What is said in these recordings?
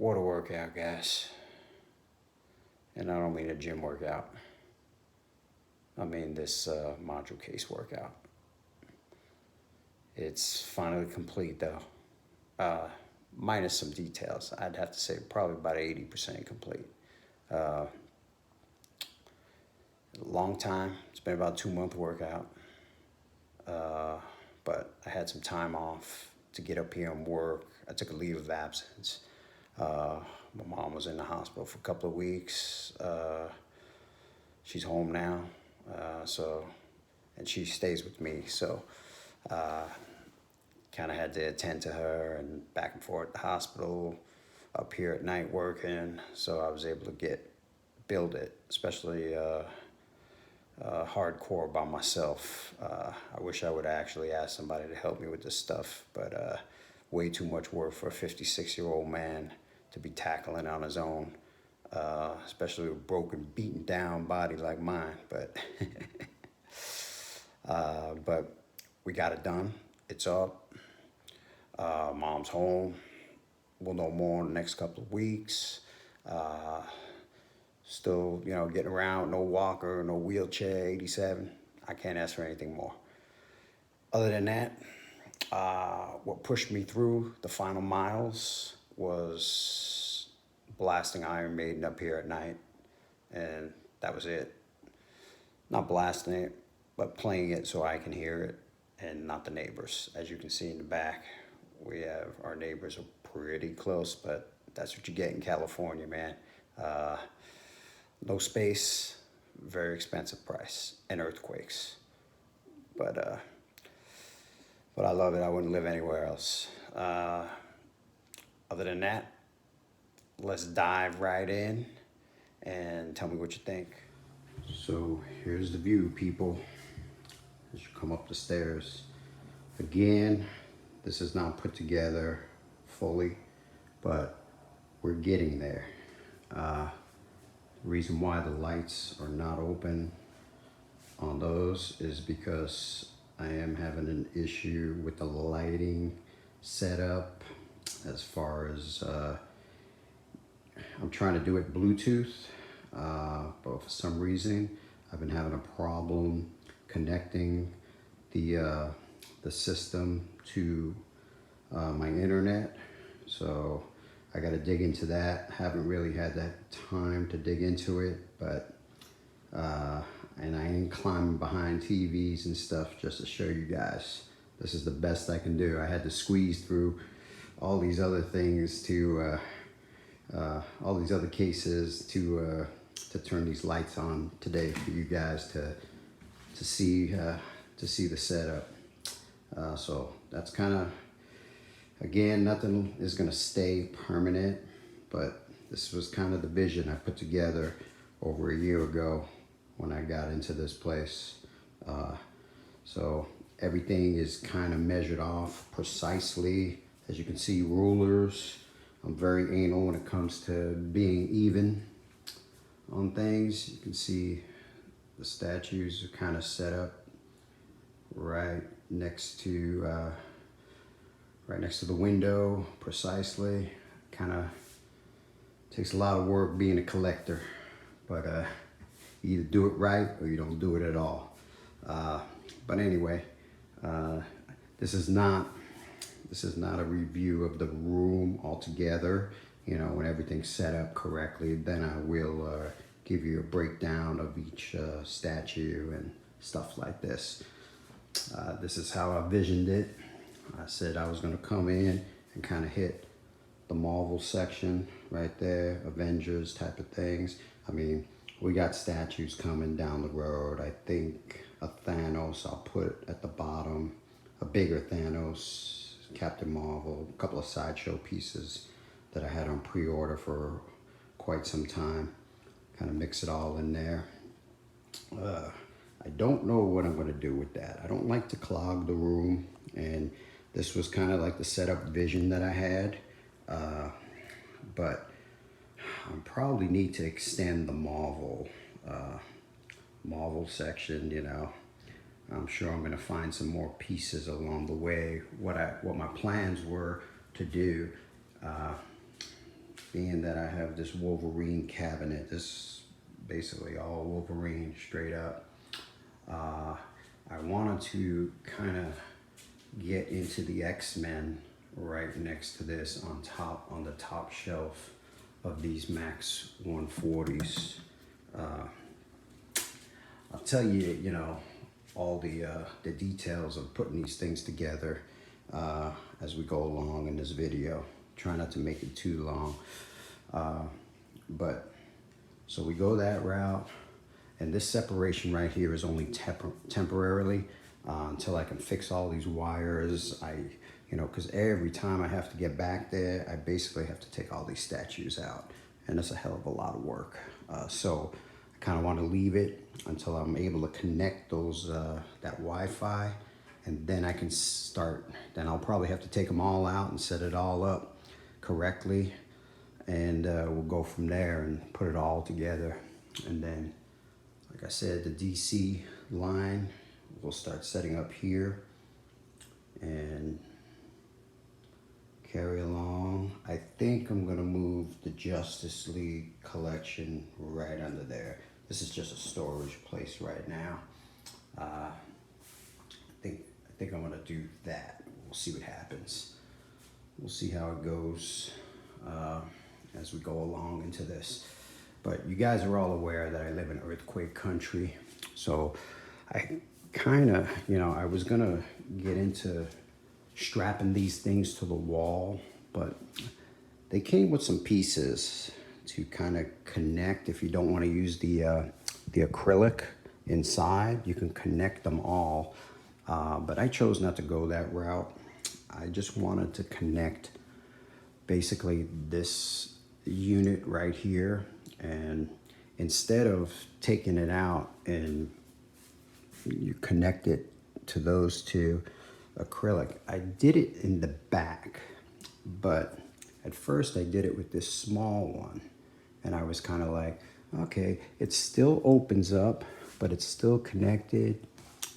water workout, guys. And I don't mean a gym workout. I mean this module case workout. It's finally complete though. Minus some details. I'd have to say probably about 80% complete. Long time. It's been about a 2-month workout. But I had some time off to get up here and work. I took a leave of absence. My mom was in the hospital for a couple of weeks. She's home now, and she stays with me. So, kind of had to attend to her and back and forth at the hospital, up here at night working. So I was able to build it, especially hardcore by myself. I wish I would actually ask somebody to help me with this stuff, but way too much work for a 56-year-old man to be tackling on his own, especially with a broken, beaten down body like mine. But but we got it done. It's up. Mom's home. We'll know more in the next couple of weeks. Still, getting around, no walker, no wheelchair, 87. I can't ask for anything more. Other than that, what pushed me through the final miles was blasting Iron Maiden up here at night. And that was it. Not blasting it, but playing it so I can hear it and not the neighbors. As you can see in the back, our neighbors are pretty close, but that's what you get in California, man. No space, very expensive price, and earthquakes. But I love it. I wouldn't live anywhere else. Other than that, let's dive right in and tell me what you think. So here's the view, people, as you come up the stairs. Again, this is not put together fully, but we're getting there. The reason why the lights are not open on those is because I am having an issue with the lighting setup as far as I'm trying to do it Bluetooth, but for some reason I've been having a problem connecting the system to my internet. So I got to dig into that. Haven't really had that time to dig into it, but and I ain't climbing behind TVs and stuff just to show you guys. This is the best I can do. I had to squeeze through all these other things to all these other cases to turn these lights on today for you guys to see the setup. So that's kind of, again, nothing is going to stay permanent, but this was kind of the vision I put together over a year ago when I got into this place. So everything is kind of measured off precisely. As you can see, rulers. I'm very anal when it comes to being even on things. You can see the statues are kind of set up right next to the window precisely. Kind of takes a lot of work being a collector, but you either do it right or you don't do it at all. But anyway, this is not a review of the room altogether. When everything's set up correctly, then I will give you a breakdown of each statue and stuff like this. This is how I visioned it. I said I was going to come in and kind of hit the Marvel section right there, Avengers type of things. I mean, we got statues coming down the road. I think a Thanos I'll put at the bottom, a bigger Thanos, Captain Marvel, a couple of sideshow pieces that I had on pre-order for quite some time. Kind of mix it all in there. I don't know what I'm going to do with that. I don't like to clog the room, and this was kind of like the setup vision that I had. But I probably need to extend the Marvel section, I'm sure I'm going to find some more pieces along the way. What my plans were to do being that I have this Wolverine cabinet, this basically all Wolverine straight up. I wanted to kind of get into the X-Men right next to this on the top shelf of these Max 140s. I'll tell you, all the details of putting these things together as we go along in this video. Try not to make it too long. But so we go that route, and this separation right here is only temporarily until I can fix all these wires. Because every time I have to get back there, I basically have to take all these statues out, and it's a hell of a lot of work. So I kind of want to leave it until I'm able to connect those that Wi-Fi, and then I can start. Then I'll probably have to take them all out and set it all up correctly, and we'll go from there and put it all together. And then, like I said, the DC line we'll start setting up here and carry along. I think I'm gonna move the Justice League collection right under there. This is just a storage place right now. I think I'm gonna do that. We'll see what happens. We'll see how it goes as we go along into this. But you guys are all aware that I live in earthquake country. So I kind of, I was gonna get into strapping these things to the wall, but they came with some pieces to kind of connect. If you don't want to use the acrylic inside, you can connect them all. But I chose not to go that route. I just wanted to connect basically this unit right here, and instead of taking it out and you connect it to those two acrylic, I did it in the back, but at first I did it with this small one, and I was kind of like, okay, it still opens up, but it's still connected,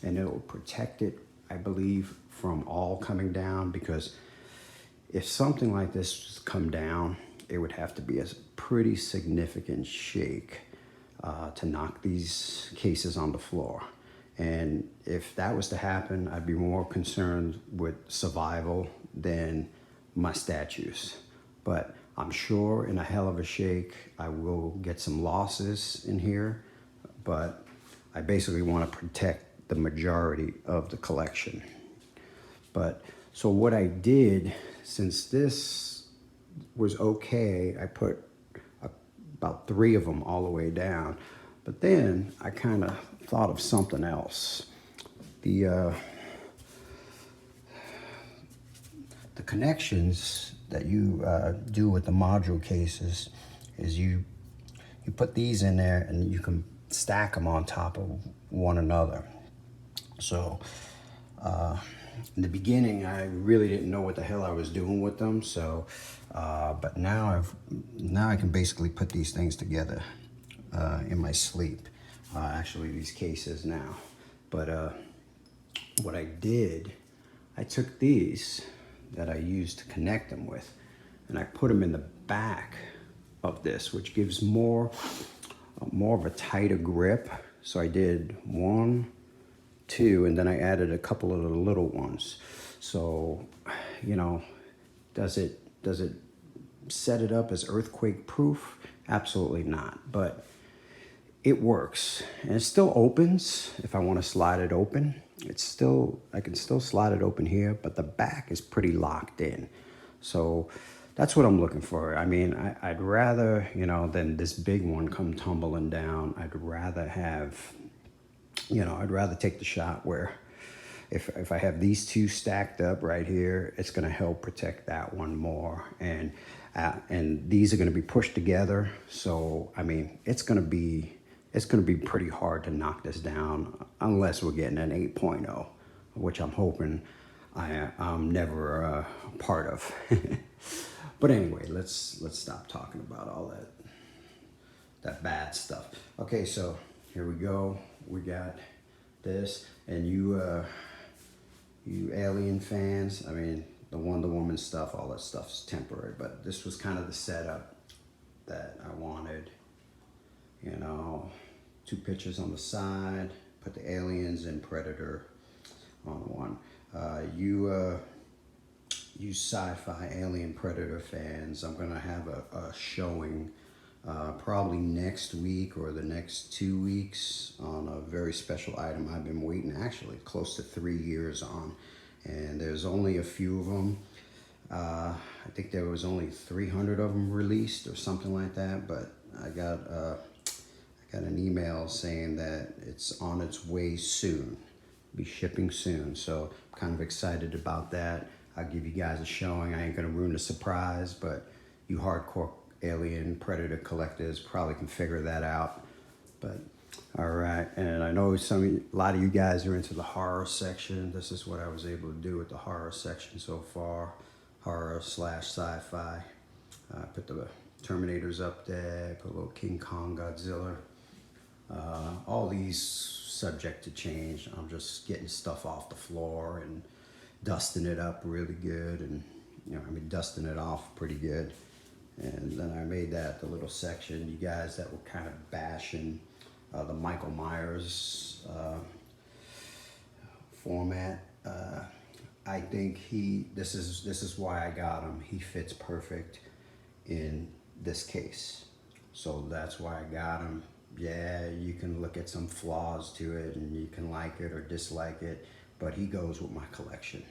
and it will protect it, I believe, from all coming down, because if something like this was come down, it would have to be a pretty significant shake to knock these cases on the floor. And if that was to happen, I'd be more concerned with survival than my statues. But I'm sure in a hell of a shake, I will get some losses in here, but I basically want to protect the majority of the collection. But so what I did, since this was okay, I put about 3 of them all the way down. But then I kind of thought of something else. The connections that you do with the module cases is you put these in there and you can stack them on top of one another. So in the beginning, I really didn't know what the hell I was doing with them. So, but now I can basically put these things together in my sleep. Actually, these cases now. But what I did, I took these that I used to connect them with, and I put them in the back of this, which gives more of a tighter grip. So I did 1, 2, and then I added a couple of the little ones. So, does it set it up as earthquake proof? Absolutely not. But it works, and it still opens if I want to slide it open. I can still slide it open here, but the back is pretty locked in. So that's what I'm looking for. I mean, I'd rather, than this big one come tumbling down. I'd rather have, I'd rather take the shot where if I have these 2 stacked up right here, it's going to help protect that one more. And these are going to be pushed together. So, I mean, it's going to be pretty hard to knock this down unless we're getting an 8.0, which I'm hoping I'm never a part of. But anyway, let's stop talking about all that bad stuff. Okay, so here we go. We got this, and you Alien fans, I mean, the Wonder Woman stuff, all that stuff's temporary, but this was kind of the setup. that I wanted. You know, 2 pictures on the side, put the aliens and Predator on one. You sci-fi alien Predator fans, I'm gonna have a showing probably next week or the next 2 weeks on a very special item I've been waiting actually close to 3 years on. And there's only a few of them. I think there was only 300 of them released or something like that, but I got an email saying that it's on its way soon, be shipping soon. So I'm kind of excited about that. I'll give you guys a showing. I ain't gonna ruin the surprise, but you hardcore alien Predator collectors probably can figure that out. But all right, and I know a lot of you guys are into the horror section. This is what I was able to do with the horror section so far, horror / sci-fi. Put the Terminators up there, put a little King Kong, Godzilla. All these subject to change. I'm just getting stuff off the floor and dusting it up really good, and dusting it off pretty good. And then I made that the little section. You guys that were kind of bashing the Michael Myers format. I think this is why I got him. He fits perfect in this case. So that's why I got him. Yeah, you can look at some flaws to it and you can like it or dislike it, but he goes with my collection.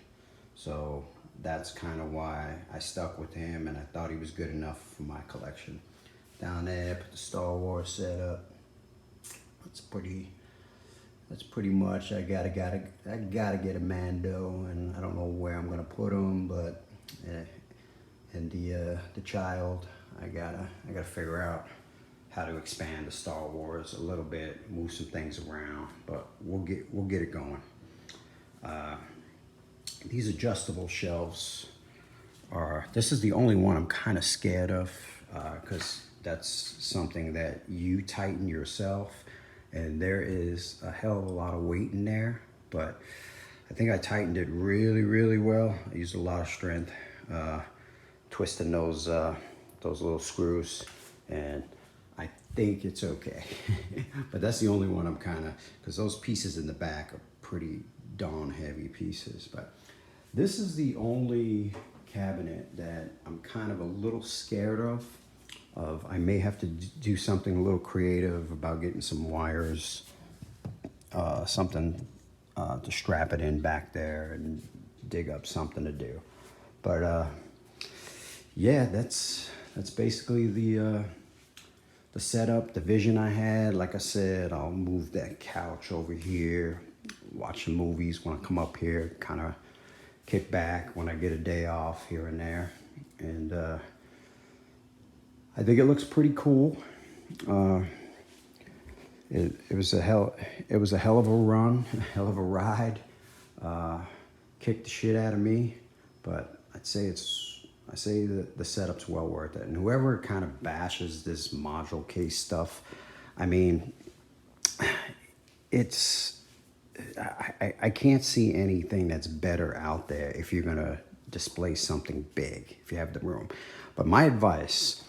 So that's kind of why I stuck with him, and I thought he was good enough for my collection. Down there, put the Star Wars setup. That's pretty much. I gotta get a Mando, and I don't know where I'm gonna put him, but and the child, I gotta figure out how to expand the Star Wars a little bit, move some things around, but we'll get it going. These adjustable shelves this is the only one I'm kind of scared of, because that's something that you tighten yourself, and there is a hell of a lot of weight in there, but I think I tightened it really, really well. I used a lot of strength, twisting those little screws, and I think it's okay. But that's the only one I'm because those pieces in the back are pretty darn heavy pieces. But this is the only cabinet that I'm kind of a little scared of. I may have to do something a little creative about getting some wires, something to strap it in back there and dig up something to do. But yeah, that's basically the setup, the vision I had. Like I said, I'll move that couch over here, watch some movies when I come up here, kind of kick back when I get a day off here and there. And I think it looks pretty cool. It was a hell of a run, a hell of a ride. Kicked the shit out of me, but I say that the setup's well worth it. And whoever kind of bashes this module case stuff, I mean, I can't see anything that's better out there if you're gonna display something big, if you have the room. But my advice,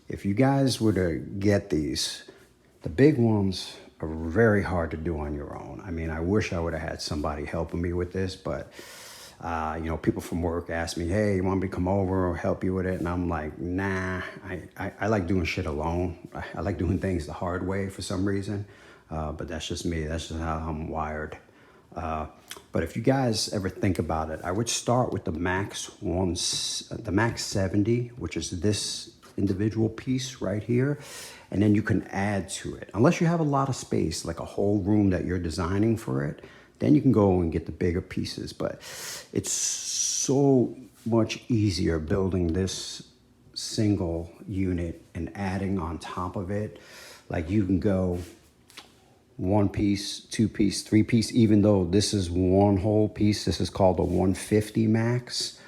if you guys were to get these, the big ones are very hard to do on your own. I mean, I wish I would have had somebody helping me with this, but people from work ask me, hey, you want me to come over or help you with it? And I'm like, nah, I like doing shit alone. I like doing things the hard way for some reason. But that's just me. That's just how I'm wired. But if you guys ever think about it, I would start with the Max 70, which is this individual piece right here. And then you can add to it. Unless you have a lot of space, like a whole room that you're designing for it, then you can go and get the bigger pieces. But it's so much easier building this single unit and adding on top of it. Like you can go 1 piece, 2 piece, 3 piece, even though this is one whole piece. This is called a 150 Max.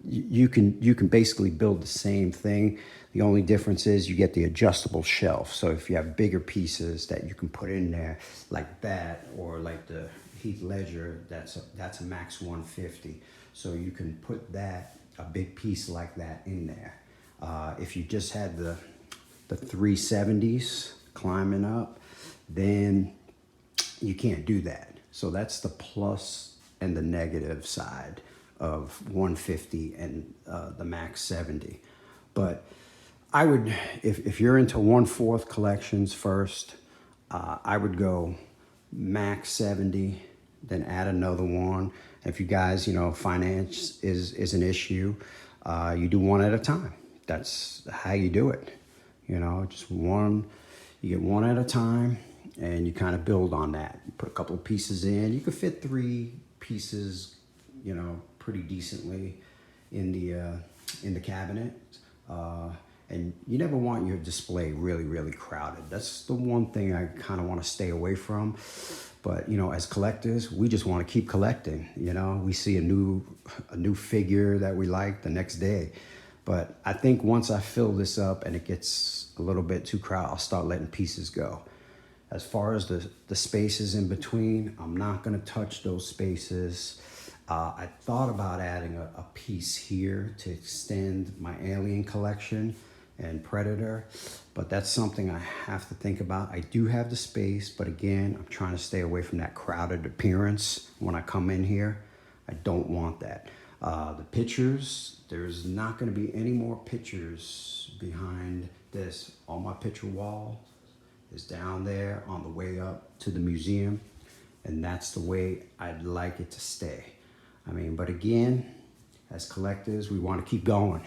You can basically build the same thing. The only difference is you get the adjustable shelf. So if you have bigger pieces that you can put in there like that, or like the Heath Ledger, that's a Max 150. So you can put a big piece like that in there. If you just had the 370s climbing up, then you can't do that. So that's the plus and the negative side of 150 and the Max 70. But I would, if you're into 1/4 collections first, I would go Max 70, then add another one. If you guys, finance is an issue, you do one at a time. That's how you do it. Just one, you get one at a time, and you kind of build on that. You put a couple of pieces in. You could fit 3 pieces, pretty decently in the cabinet. And you never want your display really, really crowded. That's the one thing I kind of want to stay away from. But, as collectors, we just want to keep collecting. We see a new figure that we like the next day. But I think once I fill this up and it gets a little bit too crowded, I'll start letting pieces go. As far as the spaces in between, I'm not going to touch those spaces. I thought about adding a piece here to extend my Alien collection and Predator, but that's something I have to think about. I do have the space, but again, I'm trying to stay away from that crowded appearance when I come in here. I don't want that. The pictures, there's not going to be any more pictures behind this. All my picture wall is down there on the way up to the museum, and that's the way I'd like it to stay. But again, as collectors, we want to keep going.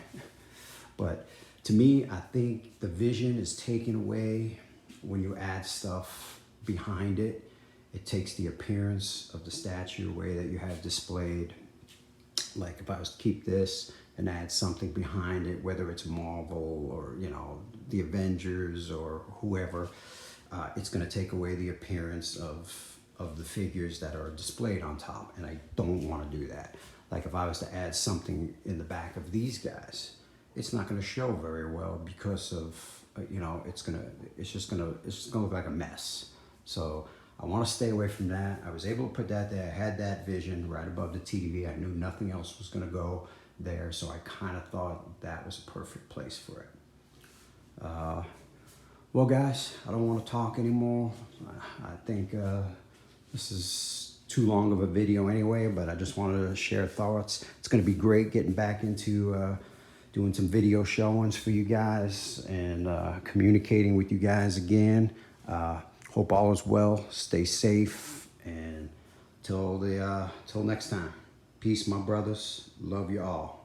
But to me, I think the vision is taken away when you add stuff behind it. It takes the appearance of the statue away that you have displayed. Like if I was to keep this and add something behind it, whether it's Marvel or, the Avengers or whoever, it's going to take away the appearance of the figures that are displayed on top, and I don't want to do that. Like if I was to add something in the back of these guys, it's not going to show very well because of it's just gonna look like a mess. So I want to stay away from that. I was able to put that there. I had that vision right above the TV. I knew nothing else was going to go there, so I kind of thought that was a perfect place for it. Well, guys, I don't want to talk anymore. I think this is too long of a video anyway, but I just wanted to share thoughts. It's going to be great getting back into doing some video showings for you guys and communicating with you guys again. Hope all is well. Stay safe, and till next time. Peace, my brothers. Love you all.